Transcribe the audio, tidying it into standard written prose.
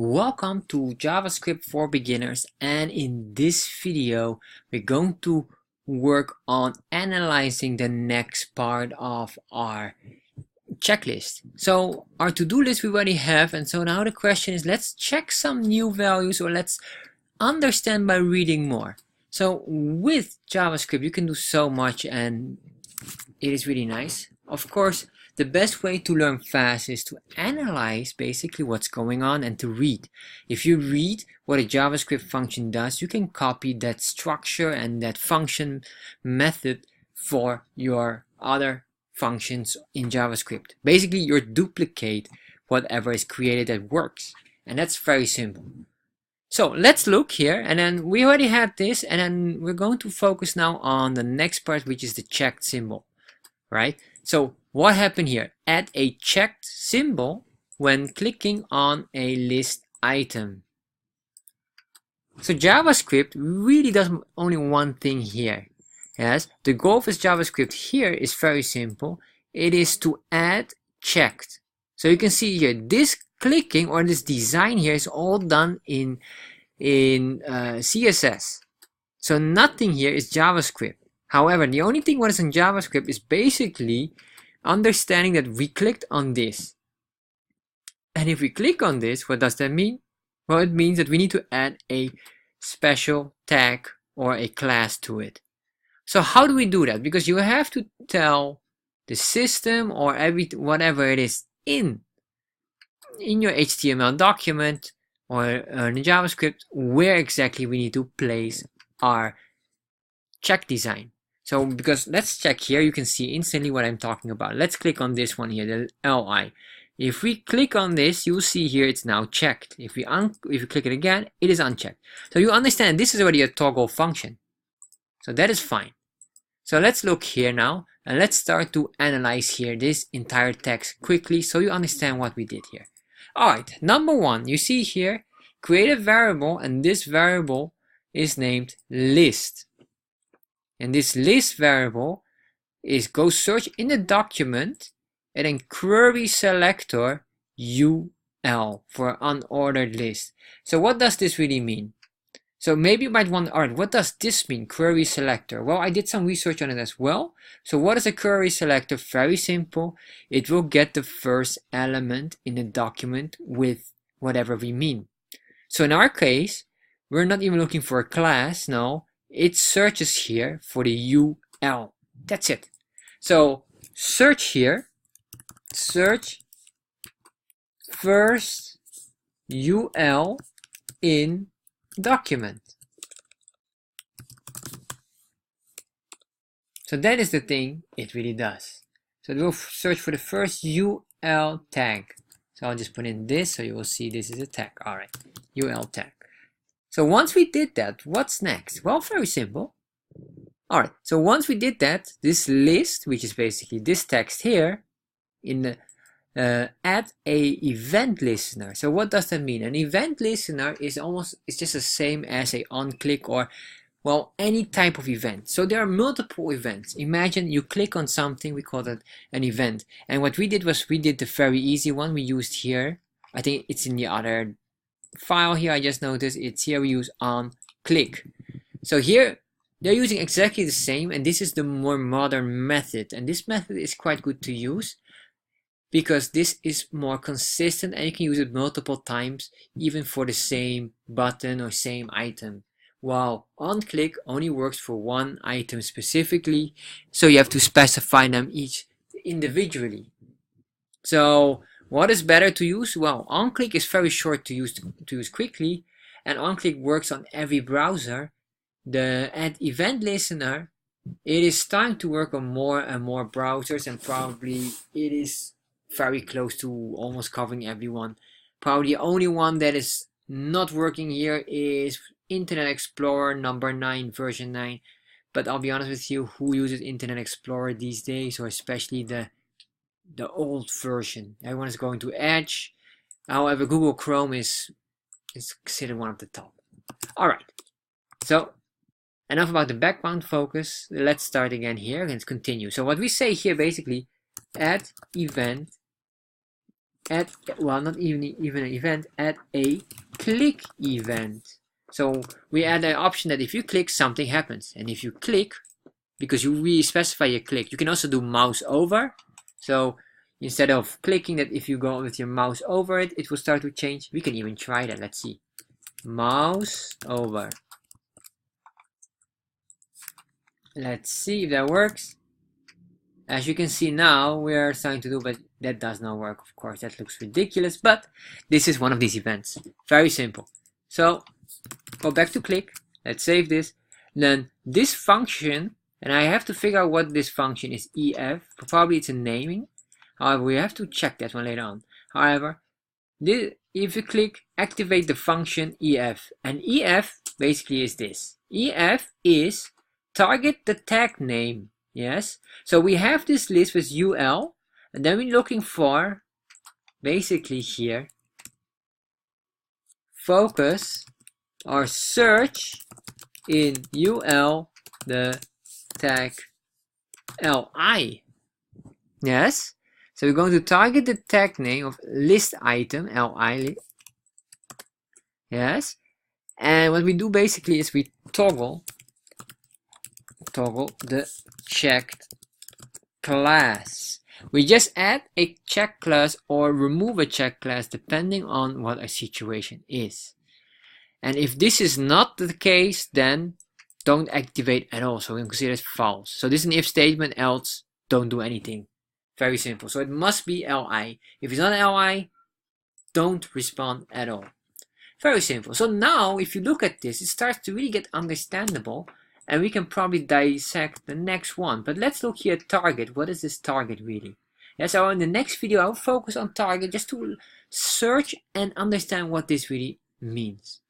Welcome to JavaScript for Beginners, and in this video we're going to work on analyzing the next part of our checklist. So our to-do list we already have, and so now the question is, let's check some new values, or let's understand by reading more. So with JavaScript you can do so much and it is really nice. Of course, the best way to learn fast is to analyze basically what's going on and to read. If you read what a JavaScript function does, you can copy that structure and that function method for your other functions in JavaScript. Basically, you duplicate whatever is created that works. And that's very simple. So let's look here, and then we already had this, and then we're going to focus now on the next part, which is the checked symbol, right? So what happened here? Add a checked symbol when clicking on a list item. So JavaScript really does only one thing here. Yes, the goal of this JavaScript here is very simple. It is to add checked. So you can see here, this clicking or this design here is all done in CSS. So nothing here is JavaScript. However, the only thing what is in JavaScript is basically understanding that we clicked on this. And if we click on this, what does that mean? Well, it means that we need to add a special tag or a class to it. So how do we do that? Because you have to tell the system or whatever it is in your HTML document or in JavaScript where exactly we need to place our check design. So because let's check here, you can see instantly what I'm talking about. Let's click on this one here, the LI. If we click on this, you'll see here it's now checked. If we click it again, it is unchecked. So you understand this is already a toggle function. So that is fine. So let's look here now, and let's start to analyze here this entire text quickly so you understand what we did here. Alright, number one, you see here, create a variable, and this variable is named list. And this list variable is go search in the document and then query selector UL for unordered list. So what does this really mean? So maybe you might wonder, alright, what does this mean, query selector? Well, I did some research on it as well. So what is a query selector? Very simple. It will get the first element in the document with whatever we mean. So in our case, we're not even looking for a class, no. It searches here for the UL. That's it. So search here, search first UL in document. So that is the thing it really does. So it will search for the first UL tag. So I'll just put in this so you will see this is a tag. Alright, UL tag. So once we did that, what's next? Well, very simple. Alright, so once we did that, this list, which is basically this text here, in the add a event listener. So what does that mean? An event listener is just the same as a on-click or, well, any type of event. So there are multiple events. Imagine you click on something, we call that an event. And what we did was we did the very easy one we used here. I think it's in the other file here. I just noticed it's here we use on click. So here they're using exactly the same, and this is the more modern method, and this method is quite good to use because this is more consistent and you can use it multiple times even for the same button or same item, while on click only works for one item specifically, so you have to specify them each individually. So what is better to use? Well, on-click is very short to use quickly, and on-click works on every browser. The add event listener, it is starting to work on more and more browsers, and probably it is very close to almost covering everyone. Probably the only one that is not working here is Internet Explorer number 9, version 9. But I'll be honest with you, who uses Internet Explorer these days, or especially the old version? Everyone is going to Edge. However, Google Chrome is considered one of the top. Alright, so enough about the background focus. Let's start again here and continue. So what we say here basically, add event add, well, not even an event, add a click event. So we add an option that if you click, something happens. And if you click, because we specify a click, you can also do mouse over. So instead of clicking, that if you go with your mouse over it, it will start to change. We can even try that. Let's see. Mouse over. Let's see if that works. As you can see now, we are starting to do, but that does not work, of course. That looks ridiculous, but this is one of these events. Very simple. So go back to click. Let's save this. Then this function, and I have to figure out what this function is, EF. Probably it's a naming. However, we have to check that one later on. However, if you click, activate the function EF. And EF basically is this. EF is target the tag name. Yes, so we have this list with UL, and then we're looking for, basically here, focus or search in UL the tag LI. Yes, so we're going to target the tag name of list item LI. Yes, and what we do basically is we toggle the checked class. We just add a check class or remove a check class depending on what a situation is. And if this is not the case, then don't activate at all. So we consider it false. So this is an if statement, else don't do anything. Very simple. So it must be LI. If it's not LI, don't respond at all. Very simple. So now if you look at this, it starts to really get understandable. And we can probably dissect the next one. But let's look here at target. What is this target really? Yeah, so in the next video, I'll focus on target just to search and understand what this really means.